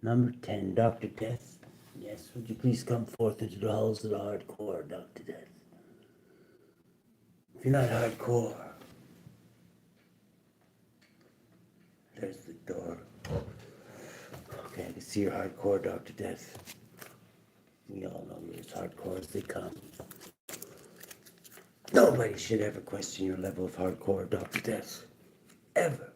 Number 10, Dr. Death. Yes, would you please come forth into the halls of the hardcore, Dr. Death? If you're not hardcore, there's the door. Okay, I can see you're hardcore, Dr. Death. We all know you're as hardcore as they come. Nobody should ever question your level of hardcore, Dr. Death. Ever.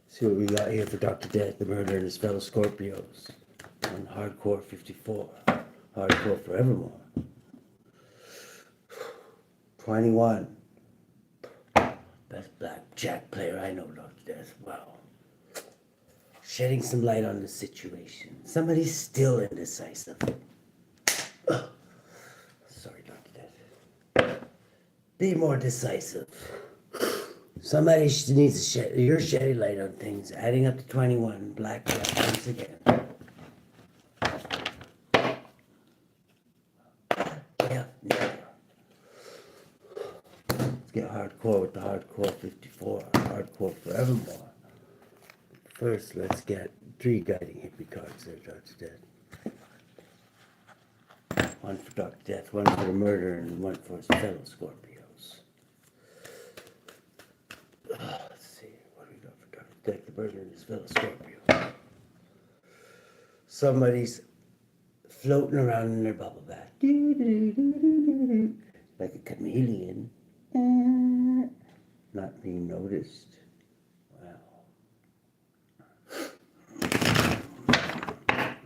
See what we got here for Dr. Death, the murder and his fellow Scorpios. On Hardcore 54. Hardcore forevermore. 21. Best blackjack player I know, Dr. Death. Wow. Shedding some light on the situation. Somebody's still indecisive. Sorry, Dr. Death. Be more decisive. Somebody needs to shed. You're shedding light on things. Adding up to 21. Blackjack once again. Yeah, never. Let's get hardcore with the Hardcore 54. Hardcore forevermore. First, let's get 3 guiding hippie cards there, Dr. Death. One for Dr. Death, one for the murder, and one for his fellow Scorpios. Let's see, what do we got for Dr. Death, the murder, and his fellow Scorpios? Somebody's floating around in their bubble bath. Like a chameleon. Not being noticed.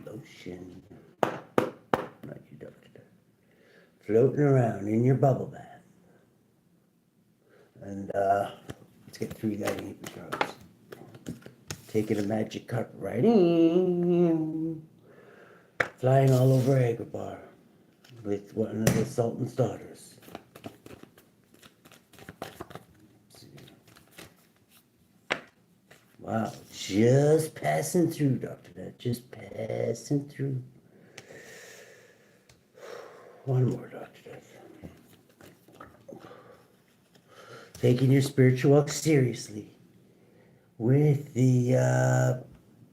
Lotion. Not you, Doctor. Floating around in your bubble bath. And let's get 3 guiding hippie cards. Taking a magic carpet right in. Flying all over Agrabah with one of the Sultan's daughters. Wow, just passing through, Dr. Death, just passing through. One more, Dr. Death. Taking your spiritual walk seriously with the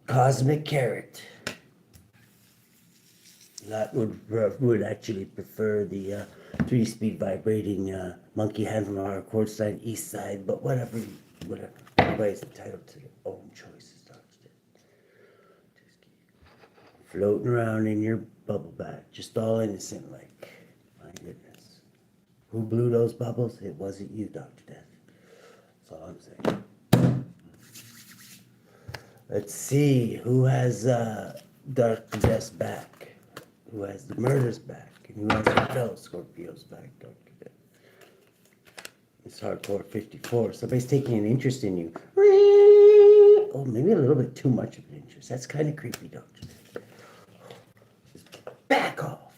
cosmic carrot. That would actually prefer the 3-speed vibrating monkey hand from our chord side, east side, but whatever. Everybody's entitled to their own choices, Dr. Death. Just keep floating around in your bubble bath, just all innocent like. My goodness. Who blew those bubbles? It wasn't you, Dr. Death. That's all I'm saying. Let's see who has Dr. Death's back, who has the murder's back, and who has the fellow Scorpio's back, Dr. Death. It's Hardcore 54. Somebody's taking an interest in you. Oh, maybe a little bit too much of an interest. That's kind of creepy, Doctor. Just back off.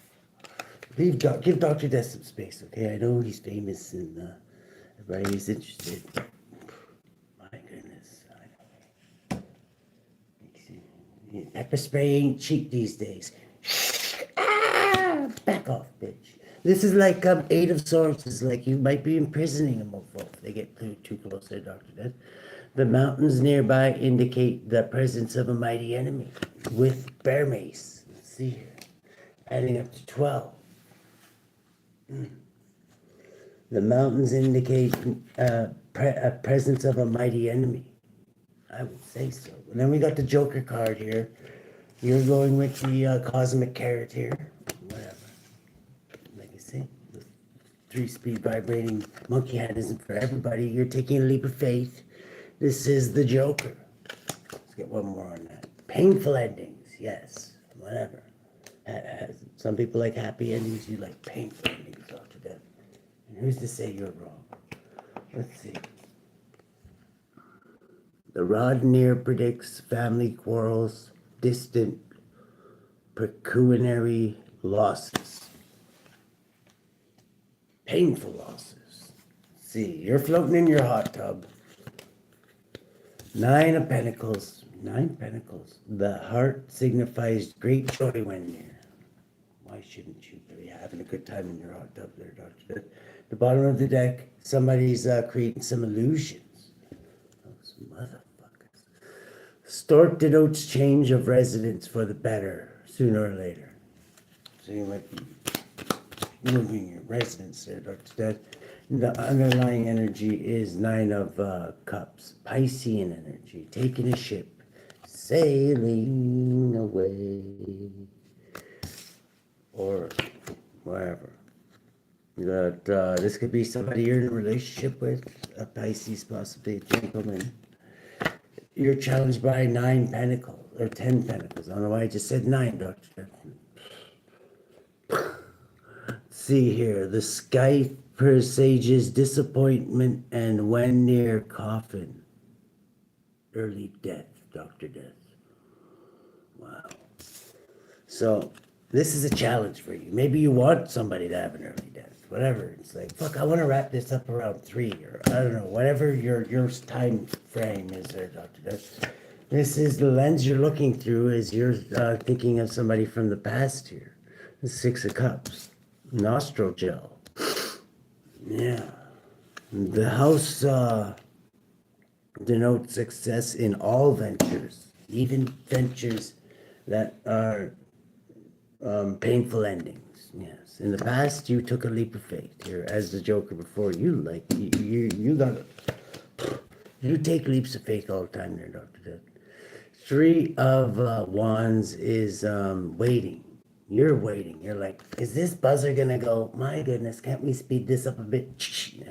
Give Dr. Death some space, okay? I know he's famous and everybody's interested. My goodness. Pepper spray ain't cheap these days. Back off, bitch. This is like 8 of Swords. It's like you might be imprisoning a mofo if they get too close to Dr. Death. The mountains nearby indicate the presence of a mighty enemy with bear mace. Let's see here. Adding up to 12. The mountains indicate a presence of a mighty enemy. I would say so. And then we got the Joker card here. You're going with the cosmic carrot here. Whatever. Like I say, the 3-speed vibrating monkey hand isn't for everybody. You're taking a leap of faith. This is the Joker. Let's get one more on that. Painful endings, yes. Whatever. Some people like happy endings. You like painful endings, Dr. Death. And who's to say you're wrong? Let's see. The rod near predicts family quarrels, distant pecuniary losses. Painful losses. Let's see, you're floating in your hot tub. 9 of Pentacles. 9 Pentacles. The heart signifies great joy when near. Wow. Why shouldn't you be having a good time in your hot tub there, Doctor? The bottom of the deck, somebody's creating some illusions. Those motherfuckers. Stork denotes change of residence for the better, sooner or later. So you might be moving your residence there, Dr. The underlying energy is 9 of Cups, Piscean energy, taking a ship, sailing away, or wherever. That this could be somebody you're in a relationship with, a Pisces, possibly a gentleman. You're challenged by 9 pentacles, or 10 pentacles. I don't know why I just said 9, Doctor. See here, the sky presages disappointment and when near coffin. Early death, Dr. Death. Wow. So, this is a challenge for you. Maybe you want somebody to have an early death. Whatever. It's like, fuck, I want to wrap this up around 3, or I don't know, whatever your time frame is there, Dr. Death. This is the lens you're looking through as you're thinking of somebody from the past here. The 6 of Cups. Nostril gel. Yeah. The house denotes success in all ventures, even ventures that are painful endings. Yes. In the past, you took a leap of faith here, as the Joker before you. Like you got you take leaps of faith all the time there, Doctor Death. 3 of Wands is waiting. You're waiting. You're like, is this buzzer gonna go? My goodness, can't we speed this up a bit?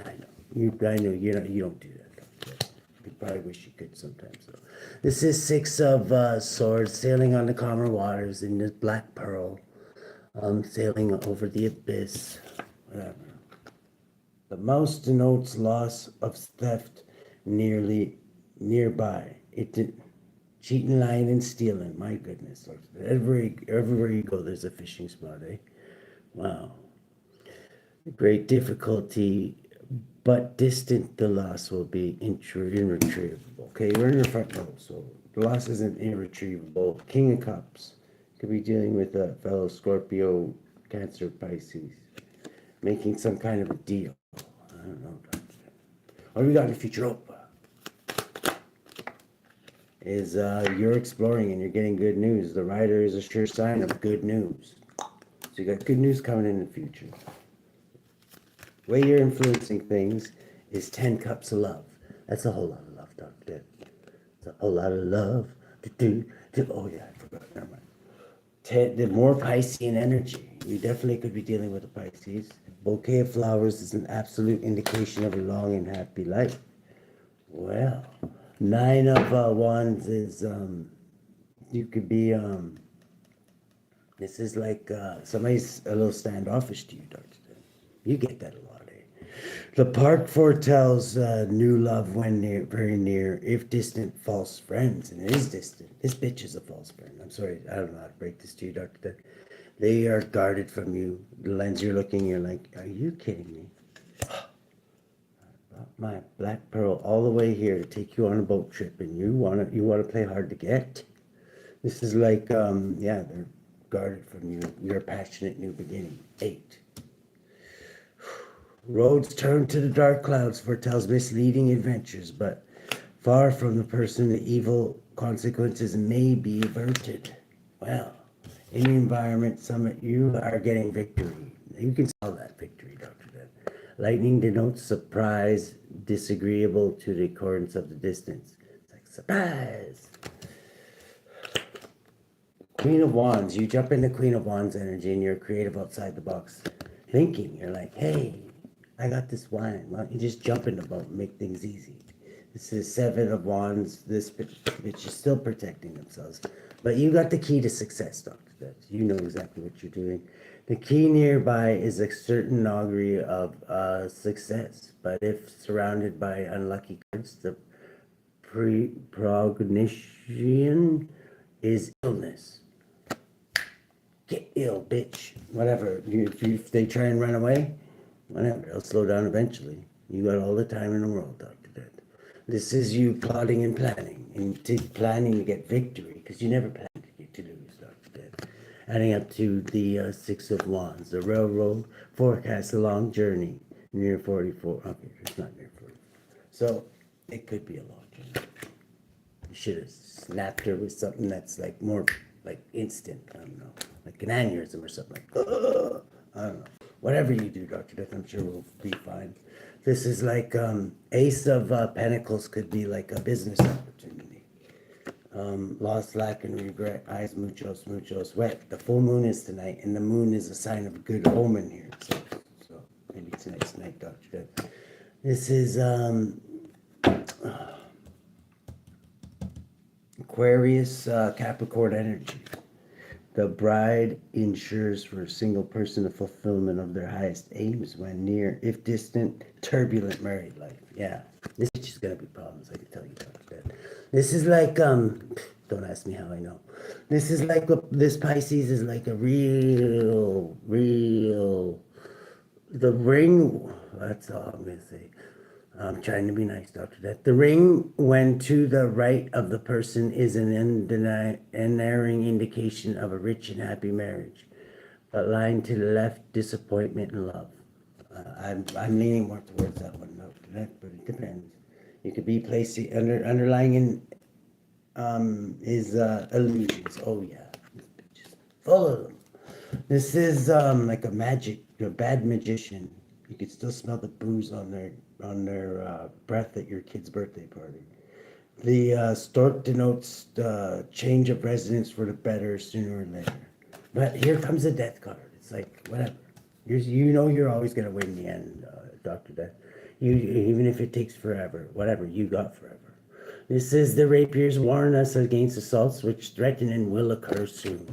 I know. I know. You don't do that. You probably wish you could sometimes. So, this is 6 of Swords, sailing on the calmer waters in this black pearl, sailing over the abyss. Whatever. The mouse denotes loss of theft, nearby. It did. Cheating, lying, and stealing. My goodness. Everywhere you go, there's a fishing spot, eh? Wow. Great difficulty, but distant the loss will be irretrievable. Okay, you're in your front row, so the loss isn't irretrievable. King of Cups. Could be dealing with a fellow Scorpio, Cancer, Pisces. Making some kind of a deal. I don't know. What do we got in the future? Oh, is you're exploring and you're getting good news. The rider is a sure sign of good news. So you got good news coming in the future. The way you're influencing things is 10 cups of love. That's a whole lot of love, Doctor. It's a whole lot of love to do. Oh yeah, I forgot. Never mind. 10, the more Piscean energy. You definitely could be dealing with a Pisces. Bouquet of flowers is an absolute indication of a long and happy life. Well, 9 of Wands is, you could be, this is like somebody's a little standoffish to you, Doctor. You get that a lot, eh? The park foretells new love when near, very near, if distant, false friends. And it is distant. This bitch is a false friend. I'm sorry, I don't know how to break this to you, Doctor. They are guarded from you. The lens you're looking, you're like, are you kidding me? My black pearl all the way here to take you on a boat trip, and you wanna play hard to get. This is like yeah, they're guarded from you. Your passionate new beginning. 8. Roads turn to the dark clouds foretells misleading adventures, but far from the person, the evil consequences may be averted. Well, in the environment summit, you are getting victory. You can sell that victory, Dr. Death. Lightning denotes surprise, disagreeable to the accordance of the distance. It's like, surprise! Queen of Wands, you jump into Queen of Wands energy and you're creative outside the box thinking. You're like, hey, I got this wine. Why don't you just jump in the boat and make things easy? This is 7 of Wands. This bitch is still protecting themselves. But you got the key to success, Dr. Death. You know exactly what you're doing. The key nearby is a certain augury of success, but if surrounded by unlucky cards, the prognition is illness. Get ill, bitch. Whatever. If they try and run away, whatever. They'll slow down eventually. You got all the time in the world, Dr. Death. This is you plotting and planning to get victory, because you never plan to lose, Dr. Death. adding up to the Six of Wands. The railroad forecasts a long journey near 44. Okay, it's not near 44. So it could be a long journey. You should have snapped her with something that's like more like instant. I don't know, like an aneurysm or something like. I don't know. Whatever you do, Dr. Death, I'm sure we'll be fine. This is like Ace of Pentacles could be like a business opportunity. Lost, lack, and regret. Eyes muchos, muchos wet. The full moon is tonight, and the moon is a sign of a good omen here. So maybe tonight's night, Dr. Death. This is Aquarius, Capricorn energy. The bride ensures for a single person the fulfillment of their highest aims when near, if distant, turbulent married life. Yeah, this is just gonna be problems, I can tell you about that. This is like, don't ask me how I know. This is like, this Pisces is like a real, the ring, that's all I'm gonna say. I'm trying to be nice, Dr. Death. The ring, when to the right of the person, is an unerring indication of a rich and happy marriage. But lying to the left, disappointment and love. I'm leaning more towards that one, Dr. Death, but it depends. You could be placing underlying in is illusions. Oh yeah, just full of them. This is like a bad magician. You could still smell the booze on their breath at your kid's birthday party. The stork denotes the change of residence for the better sooner or later. But here comes the death card. It's like, whatever. You're always going to win in the end, Dr. Death. Even if it takes forever, whatever, you got forever. This is the rapiers warn us against assaults which threaten and will occur soon.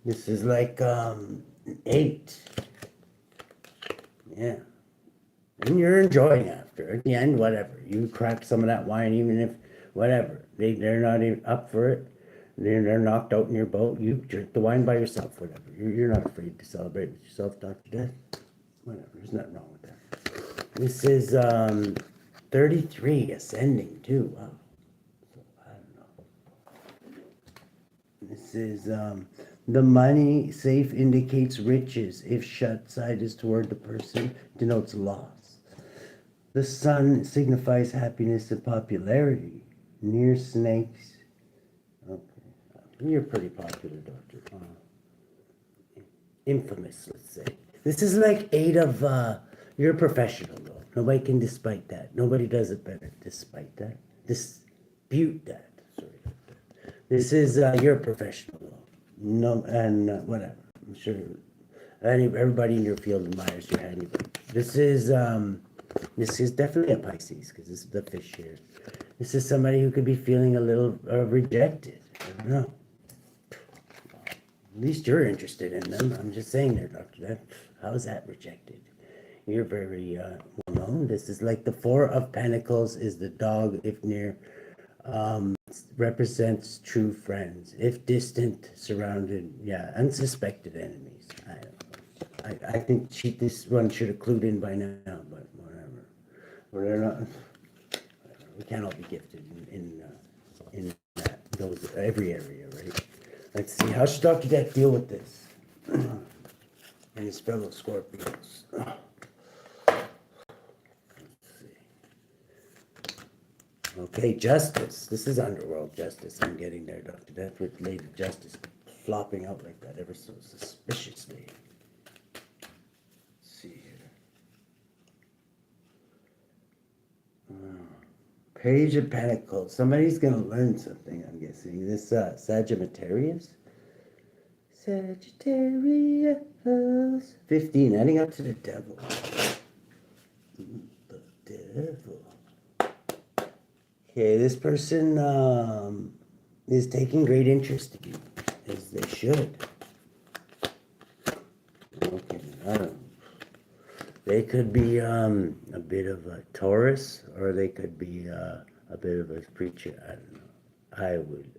This is like 8. Yeah. And you're enjoying after. At the end, whatever. You crack some of that wine, even if, whatever. They're not even up for it. They're knocked out in your boat. You drink the wine by yourself, whatever. You're not afraid to celebrate with yourself, Dr. Death. Whatever. There's nothing wrong with that. This is 33, ascending too. Wow. So, I don't know. This is the money safe indicates riches. If shut side is toward the person, denotes loss. The sun signifies happiness and popularity. Near snakes. Okay. You're pretty popular, Doctor. Infamous, let's say. This is like 8 of, you're a professional, though. Nobody can dispute that. Nobody does it better. Despite that. Dispute that. Sorry. This is, you're a professional, though. No, and whatever. I'm sure everybody in your field admires your handiwork. This is definitely a Pisces, because this is the fish here. This is somebody who could be feeling a little rejected. I don't know. At least you're interested in them. I'm just saying there, Doctor. How is that rejected? You're very well known. This is like the 4 of Pentacles is the dog, if near, represents true friends. If distant, surrounded, yeah, unsuspected enemies. I don't know. I think this one should have clued in by now, but whatever. We're not. We can't all be gifted in those every area, right? Let's see. How should Dr. Death deal with this and his fellow Scorpios? Okay, justice. This is underworld justice. I'm getting there, Dr. Death, with Lady Justice flopping out like that ever so suspiciously. Let's see here. Page of Pentacles. Somebody's going to learn something, I'm guessing. This Sagittarius? Sagittarius. 15, adding up to the devil. The devil. Okay, this person is taking great interest in you, as they should. Okay, I don't know. They could be a bit of a Taurus, or they could be a bit of a preacher. I don't know. I would,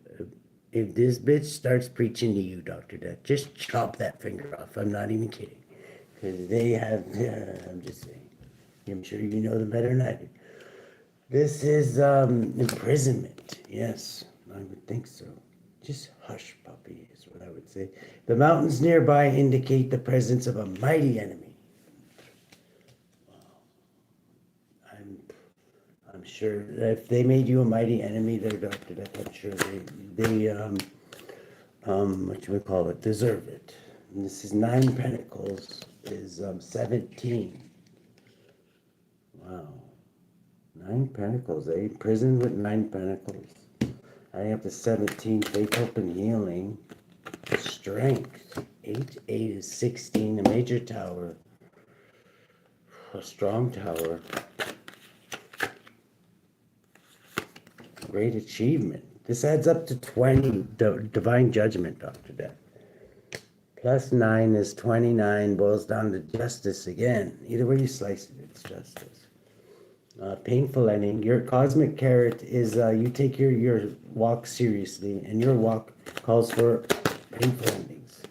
if this bitch starts preaching to you, Dr. Death, just chop that finger off. I'm not even kidding. Because they have, I'm just saying. I'm sure you know them better than I do. This is imprisonment. Yes, I would think so. Just hush, puppy, is what I would say. The mountains nearby indicate the presence of a mighty enemy. I'm sure if they made you a mighty enemy, they're Dr. Death. I'm sure what you would call it, deserve it. And this is 9 Pentacles, is 17. Wow. 9 Pentacles, eh? Prison with 9 Pentacles. Adding up to 17, faith, hope, and healing. Strength. 8 is 16, a major tower. A strong tower. Great achievement. This adds up to 20, divine judgment, Dr. Death. Plus 9 is 29, boils down to justice again. Either way you slice it, it's justice. Painful ending. Your cosmic carrot is you take your walk seriously, and your walk calls for painful endings.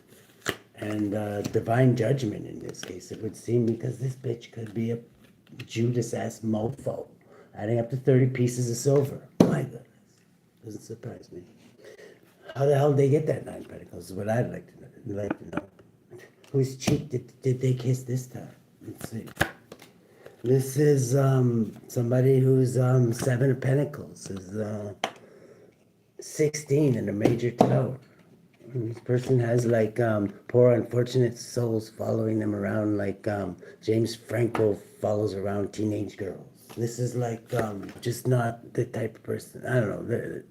And divine judgment in this case, it would seem, because this bitch could be a Judas-ass mofo. Adding up to 30 pieces of silver. My goodness. Doesn't surprise me. How the hell did they get that 9 Pentacles is what I'd like to know. Whose cheek did they kiss this time? Let's see. This is somebody who's 7 of Pentacles, is 16 in a major tower. And this person has like poor unfortunate souls following them around, like James Franco follows around teenage girls. This is like just not the type of person. I don't know.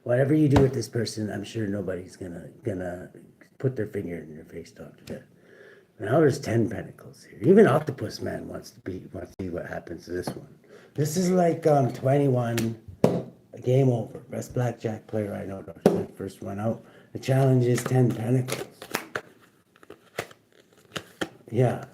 Whatever you do with this person, I'm sure nobody's gonna put their finger in your face, Dr. Death. Now there's 10 Pentacles here. Even Octopus Man wants to see what happens to this one. This is like 21, game over. Best blackjack player I know, Dr. Death, first one out. The challenge is 10 Pentacles. Yeah.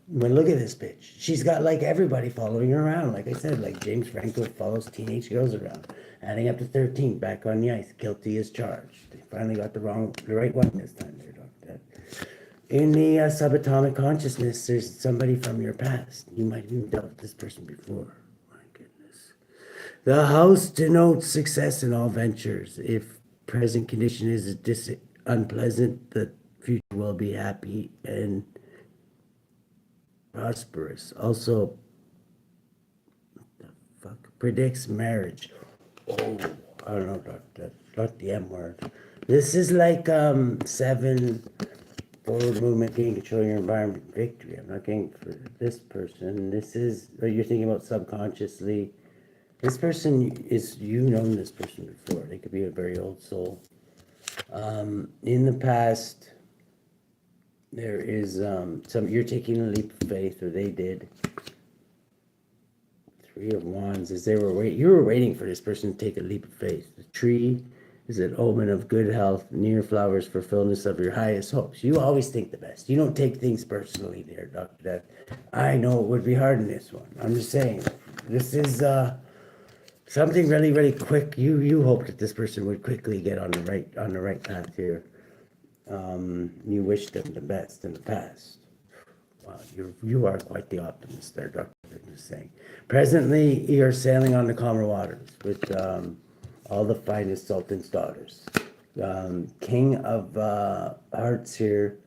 But look at this bitch. She's got like everybody following her around. Like I said, like James Franco follows teenage girls around. Adding up to 13, back on the ice. Guilty as charged. They finally got the right one this time there, Dr. Death. In the subatomic consciousness, there's somebody from your past. You might have even dealt with this person before. My goodness. The house denotes success in all ventures. If present condition is unpleasant, the future will be happy and prosperous. Also, what the fuck? Predicts marriage. Oh, I don't know, Doctor. Not the M word. This is like 7 forward movement, gain control of your environment, victory. I'm not getting for this person. This is, you're thinking about subconsciously. This person is, you've known this person before. They could be a very old soul. In the past, there is you're taking a leap of faith, or they did. 3 of Wands, as they were you were waiting for this person to take a leap of faith. The tree is an omen of good health, near flowers, fulfillment of your highest hopes. You always think the best. You don't take things personally there, Dr. Death. I know it would be hard in this one. I'm just saying, this is something really, really quick. You hope that this person would quickly get on the right path here. You wish them the best in the past. Wow, you are quite the optimist there, Dr. I'm just saying. Presently, you're sailing on the calmer waters with all the finest Sultan's daughters. King of Hearts here.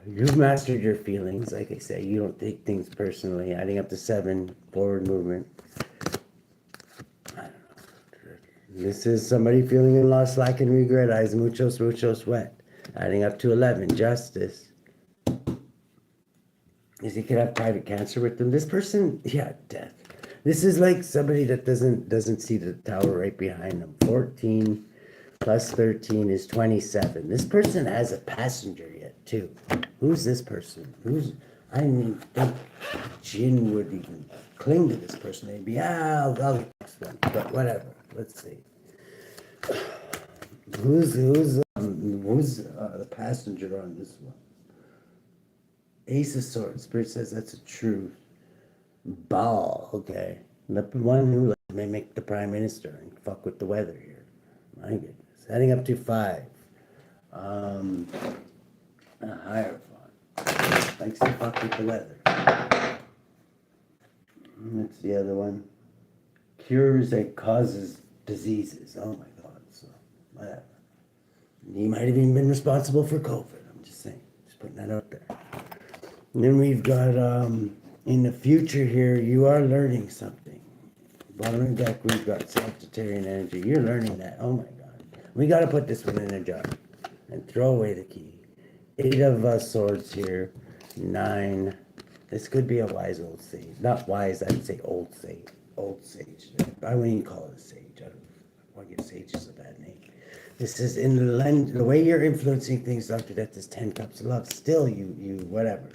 You've mastered your feelings. Like I say, you don't take things personally. Adding up to 7, forward movement. I don't know. This is somebody feeling in loss, lack, and regret. Eyes mucho sweat. Adding up to 11, justice. Is he could have private cancer with them. This person, yeah, death. This is like somebody that doesn't see the tower right behind them. 14 plus 13 is 27. This person has a passenger yet too. Who's this person? I mean, think Jin would even cling to this person. They'd be, I'll get this one. But whatever. Let's see. Who's the passenger on this one? Ace of Swords. Spirit says that's a truth. Ball. Okay. The one who may make the prime minister and fuck with the weather here. My goodness. Heading up to 5. A Hierophant. Likes to fuck with the weather. That's the other one. Cures that causes diseases. Oh my God. So, whatever. He might have even been responsible for COVID. I'm just saying. Just putting that out there. And then we've got, in the future here, you are learning something. Bottom of the deck, we've got Sagittarian energy. You're learning that. Oh my God. We got to put this one in a jar and throw away the key. 8 of swords here. 9. This could be a wise old sage. Not wise, I'd say old sage. Old sage. I wouldn't even call it a sage. I don't want to give sages a bad name. This is in the way you're influencing things, Dr. Death, is 10 cups of love. Still, you whatever.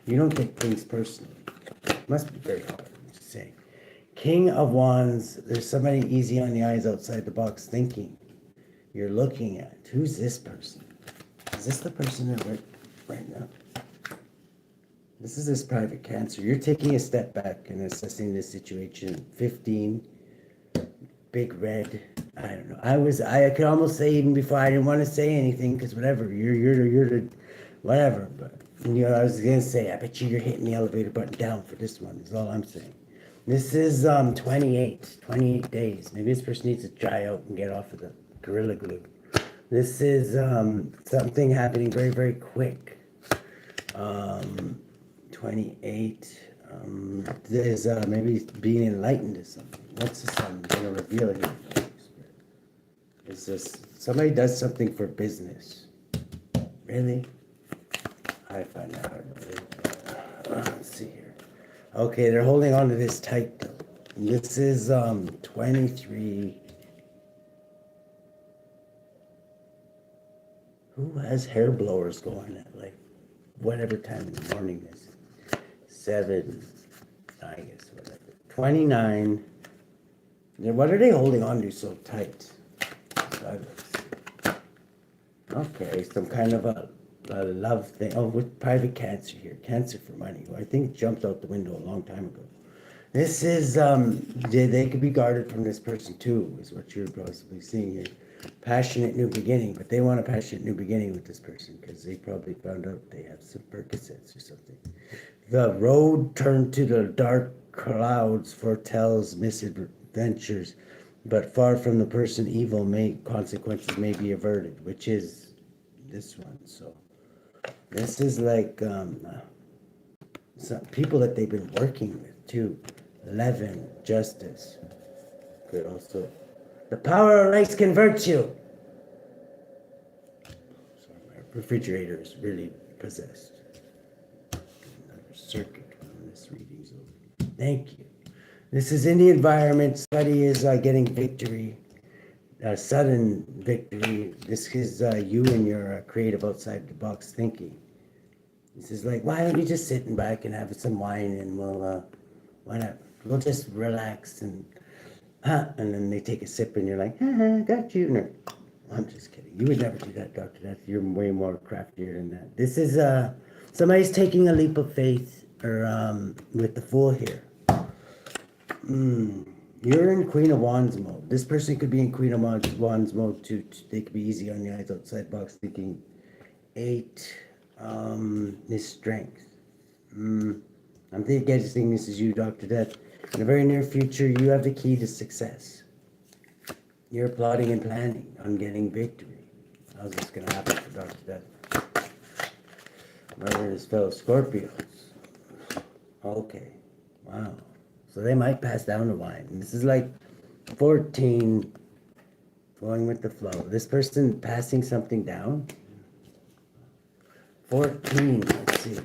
You don't take things personally. It must be very hard, I'm just saying. King of Wands, there's somebody easy on the eyes outside the box thinking. You're looking at, who's this person? Is this the person that right now? This is this private Cancer. You're taking a step back and assessing this situation. 15, big red. I don't know. I could almost say even before I didn't want to say anything because whatever. You're the whatever. But I was gonna say I bet you're hitting the elevator button down for this one. Is all I'm saying. This is 28 days. Maybe this person needs to dry out and get off of the Gorilla Glue. This is something happening very, very quick. 28. There's maybe being enlightened to something. What's this I'm going to reveal here? Is this somebody does something for business? Really? I find that hard to believe. Let's see here. Okay, they're holding on to this tight though. This is 23. Who has hair blowers going at like whatever time in the morning this is? 7, I guess, whatever. 29. What are they holding on to so tight? Okay, some kind of a love thing. Oh, with private Cancer here. Cancer for money. Well, I think it jumped out the window a long time ago. This is, they could be guarded from this person too, is what you're possibly seeing here. Passionate new beginning, but they want a passionate new beginning with this person because they probably found out they have some Percocets or something. The road turned to the dark clouds foretells misadventures, but far from the person evil consequences may be averted, which is this one. So this is like some people that they've been working with too. 11, justice. Could also, the power of rice converts you. Sorry, my refrigerator is really possessed. Another circuit when this reading's over. Thank you. This is in the environment. Somebody is getting victory, sudden victory. This is you and your creative outside the box thinking. This is like, why don't you just sit back and have some wine and we'll just relax and then they take a sip and you're like, got you. No, I'm just kidding. You would never do that, Dr. Death. You're way more craftier than that. This is somebody's taking a leap of faith or with the Fool here. You're in Queen of Wands mode. This person could be in Queen of Wands mode too. They could be easy on the eyes outside box thinking. 8 is strength. I'm guessing this is you, Dr. Death. In the very near future, you have the key to success. You're plotting and planning on getting victory. How's this going to happen for Dr. Death? Murder his fellow Scorpios. Okay. Wow. So they might pass down the wine. This is like 14, going with the flow. This person passing something down. 14, let's see.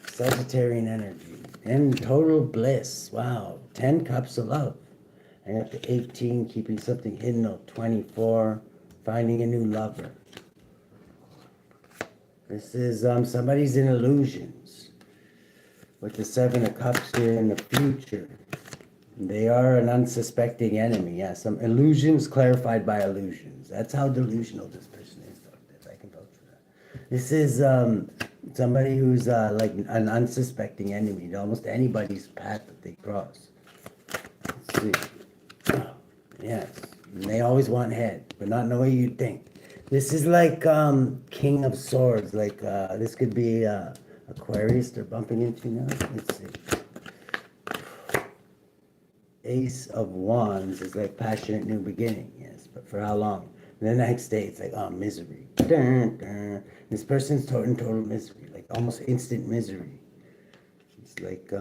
Sagittarian energy. And total bliss. Wow. 10 cups of love. I got the 18, keeping something hidden. 24, finding a new lover. This is somebody's in illusions. With the 7 of Cups here in the future. They are an unsuspecting enemy. Yeah, some illusions clarified by illusions. That's how delusional this person is. I can vouch for that. This is somebody who's like an unsuspecting enemy to almost anybody's path that they cross. Let's see. Yes, and they always want head, but not in the way you think. This is like King of Swords. Like this could be Aquarius they're bumping into now. Let's see. Ace of Wands is like passionate new beginning, yes, but for how long? And the next day it's like, oh, misery. Dun, dun. This person's in total misery, like almost instant misery. It's like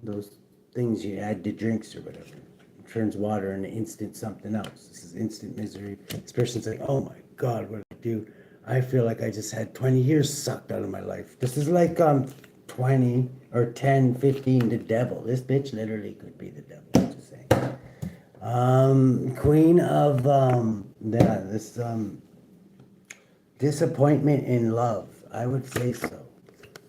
those things you add to drinks or whatever. It turns water into instant something else. This is instant misery. This person's like, oh my God, what did I do? I feel like I just had 20 years sucked out of my life. This is like 20 or 10, 15, the devil. This bitch literally could be the devil, I'm just saying. Queen of this disappointment in love. I would say so.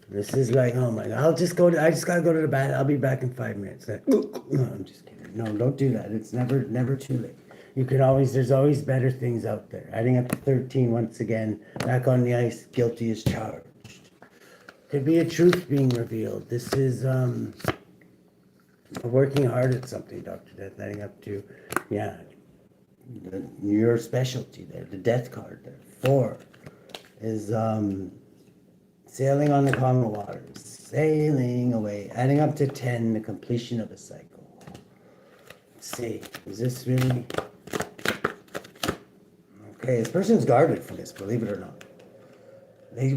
This is like, oh my God, I just gotta go to the bathroom. I'll be back in 5 minutes. Like, no, I'm just kidding. No, don't do that. It's never too late. There's always better things out there. Adding up to 13 once again, back on the ice, guilty as charged. Could be a truth being revealed. This is working hard at something, Dr. Death, adding up to, yeah, your specialty there, the death card there. 4 is sailing on the calmer waters, sailing away, adding up to 10, the completion of a cycle. Let's see, is this really... Okay, this person's guarded for this, believe it or not. They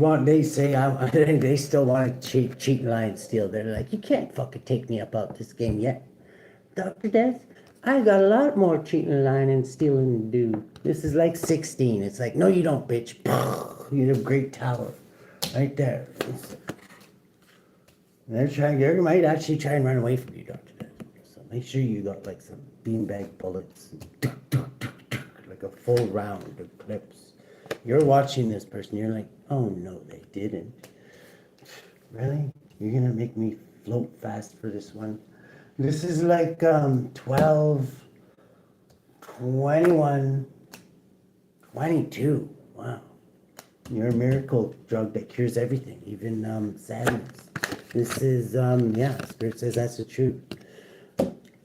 still want to cheat and lie and steal. They're like, you can't fucking take me up out this game yet. Dr. Death, I got a lot more cheating, lying, and stealing to do. This is like 16. It's like, no, you don't, bitch. You have a great tower. Right there. They might actually try and run away from you, Dr. Death. So make sure you got like some beanbag bullets. Like a full round of clips. You're watching this person, you're like, oh no, they didn't. Really? You're gonna make me float fast for this one? This is like 12, 21, 22. Wow. You're a miracle drug that cures everything, even sadness. This is, yeah, Spirit says that's the truth.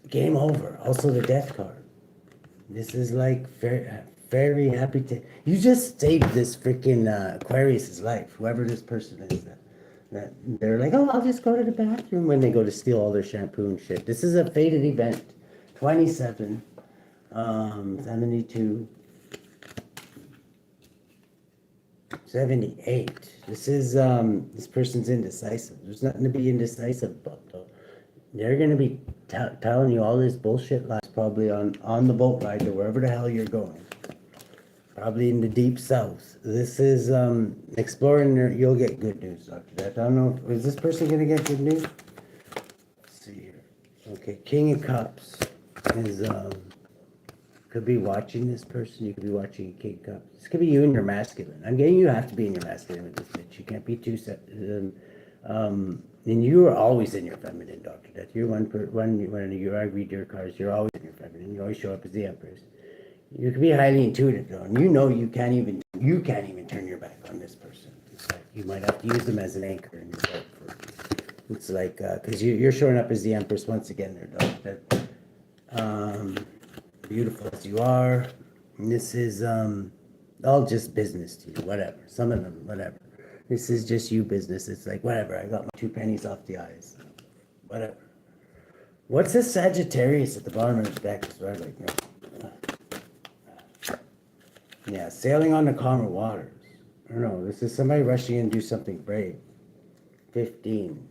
Game over. Also the death card. This is like very happy to... You just saved this freaking Aquarius's life, whoever this person is. That they're like, oh, I'll just go to the bathroom when they go to steal all their shampoo and shit. This is a fated event. 27, 72, 78. This is, this person's indecisive. There's nothing to be indecisive about, though. They're going to be telling you all this bullshit lies probably on the boat ride to wherever the hell you're going. Probably in the deep south. This is exploring. You'll get good news, Dr. Death. I don't know. Is this person going to get good news? Let's see here. Okay, King of Cups is could be watching this person. You could be watching King of Cups. This could be you in your masculine. I'm getting you have to be in your masculine with this bitch. You can't be too set. And you are always in your feminine, Dr. Death. You're when I read your cards, you're always in your feminine. You always show up as the Empress. You can be highly intuitive though, and you know you can't even turn your back on this person. It's like you might have to use them as an anchor in your boat. It's like because you're showing up as the Empress once again there, Dr. Death. Beautiful as you are. And this is all just business to you, whatever. Some of them, whatever. This is just you business. It's like, whatever, I got my 2 pennies off the eyes. Whatever. What's this Sagittarius at the bottom of the deck? So I like, no. Yeah, sailing on the calmer waters. I don't know, this is somebody rushing in to do something brave. 15.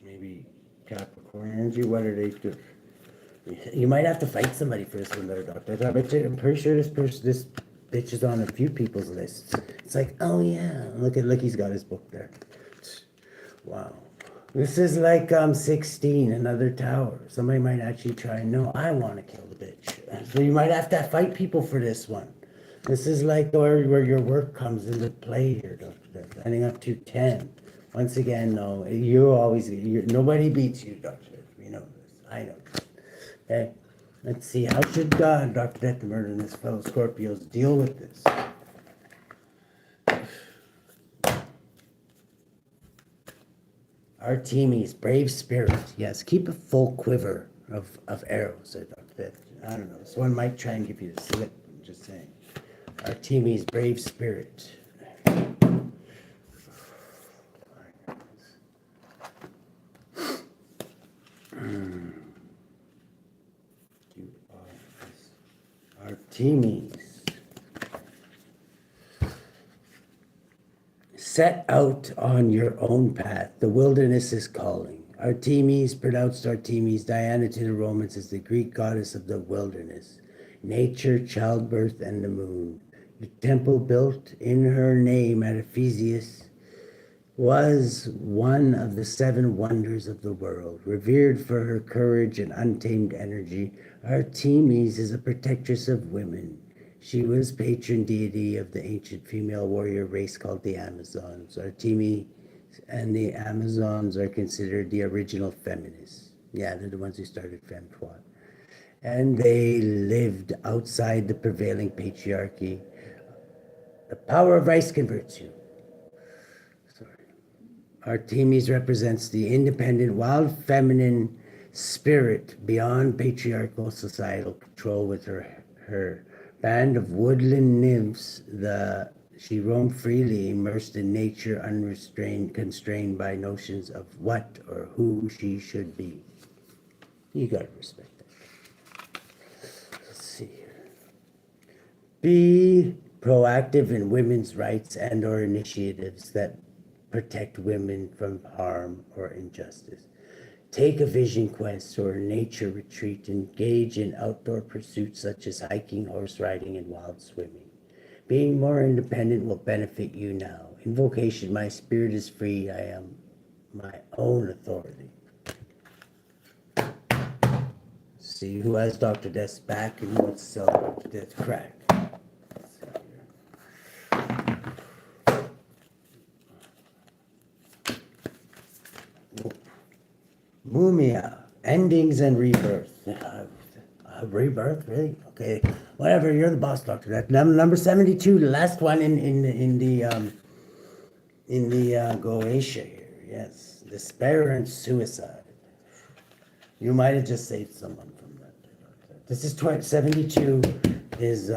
Maybe Capricorn energy, what are they doing? You might have to fight somebody for this one there, Doctor. I'm pretty sure this bitch is on a few people's lists. It's like, oh yeah, look, he's got his book there. Wow. This is like 16, another tower. Somebody might actually try, no, I want to kill the bitch. So you might have to fight people for this one. This is like where your work comes into play here, Doctor. Ending up to 10. Once again, no, nobody beats you, Doctor. You know this. I know this. Okay, let's see. How should God, Dr. Death, the murder and his fellow Scorpios deal with this? Artemis, brave spirit. Yes, keep a full quiver of arrows, Dr. Death. I don't know. This one might try and give you the slip. I'm just saying. Artemis, brave spirit. teamies. Set out on your own path. The wilderness is calling. Artemis, pronounced Artemis, Diana to the Romans, is the Greek goddess of the wilderness, nature, childbirth, and the moon. The temple built in her name at Ephesus was one of the 7 wonders of the world. Revered for her courage and untamed energy, Artemis is a protectress of women. She was patron deity of the ancient female warrior race called the Amazons. Artemis and the Amazons are considered the original feminists. Yeah, they're the ones who started Femtwat. And they lived outside the prevailing patriarchy. The power of rice converts you. Artemis represents the independent, wild, feminine spirit beyond patriarchal societal control. With her band of woodland nymphs, she roamed freely, immersed in nature, unrestrained, constrained by notions of what or who she should be. You gotta respect that. Let's see here. Be proactive in women's rights and or initiatives that protect women from harm or injustice. Take a vision quest or a nature retreat. Engage in outdoor pursuits such as hiking, horse riding, and wild swimming. Being more independent will benefit you now. Invocation, my spirit is free. I am my own authority. See who has Dr. Death's back and who wants to sell Dr. Death's crack. Mumia, endings and rebirth. Rebirth, really? Okay, whatever. You're the boss, Doctor. That number 72, the last one in the Goetia here. Yes, despair and suicide. You might have just saved someone from that. This is 72. Is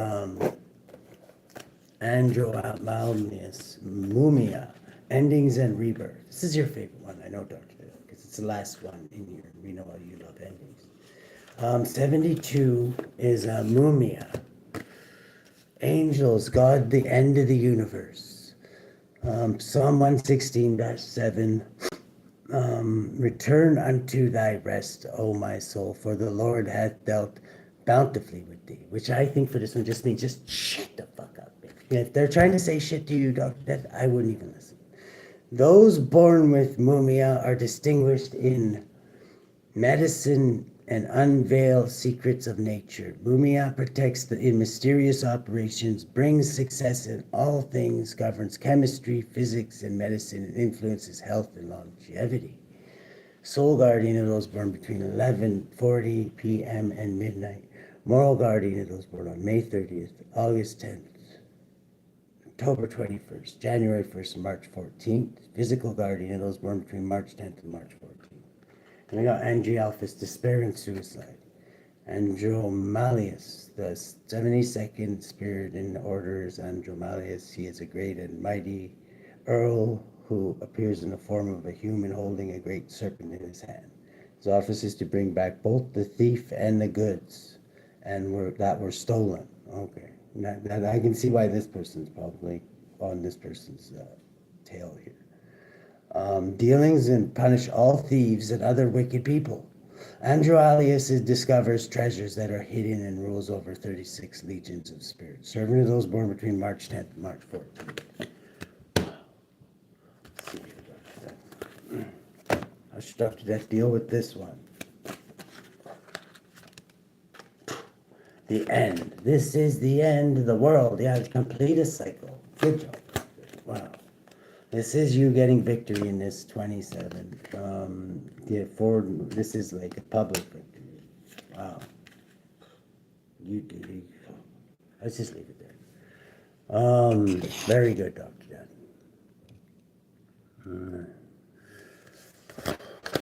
Andromalmius, Mumia, endings and rebirth. This is your favorite one, I know, Doctor. It's the last one in here. We know how you love endings. 72 is Mumia. Angels, God, the end of the universe. Psalm 116-7. Return unto thy rest, O my soul, for the Lord hath dealt bountifully with thee. Which I think for this one just means just shut the fuck up. If they're trying to say shit to you, Doctor, I wouldn't even listen. Those born with Mumia are distinguished in medicine and unveil secrets of nature. Mumia protects in mysterious operations, brings success in all things, governs chemistry, physics, and medicine, and influences health and longevity. Soul guardian of those born between 11:40 p.m. and midnight. Moral guardian of those born on May 30th, August 10th. October 21st, January 1st, and March 14th. Physical guardian of those born between March 10th and March 14th. And we got Andromalphus, despair and suicide. Andromalius, the 72nd spirit in the order is Andromalius. He is a great and mighty earl who appears in the form of a human holding a great serpent in his hand. His office is to bring back both the thief and the goods that were stolen. Okay. Now, I can see why this person's probably on this person's tail here. Dealings and punish all thieves and other wicked people. Androalius discovers treasures that are hidden and rules over 36 legions of spirits. Servant of those born between March 10th and March 14th. How should Dr. Death deal with this one? The end. This is the end of the world. Yeah, complete a cycle. Good job. Wow. This is you getting victory in this 27. This is like a public victory. Wow. Let's just leave it there. Very good, Dr. Dad.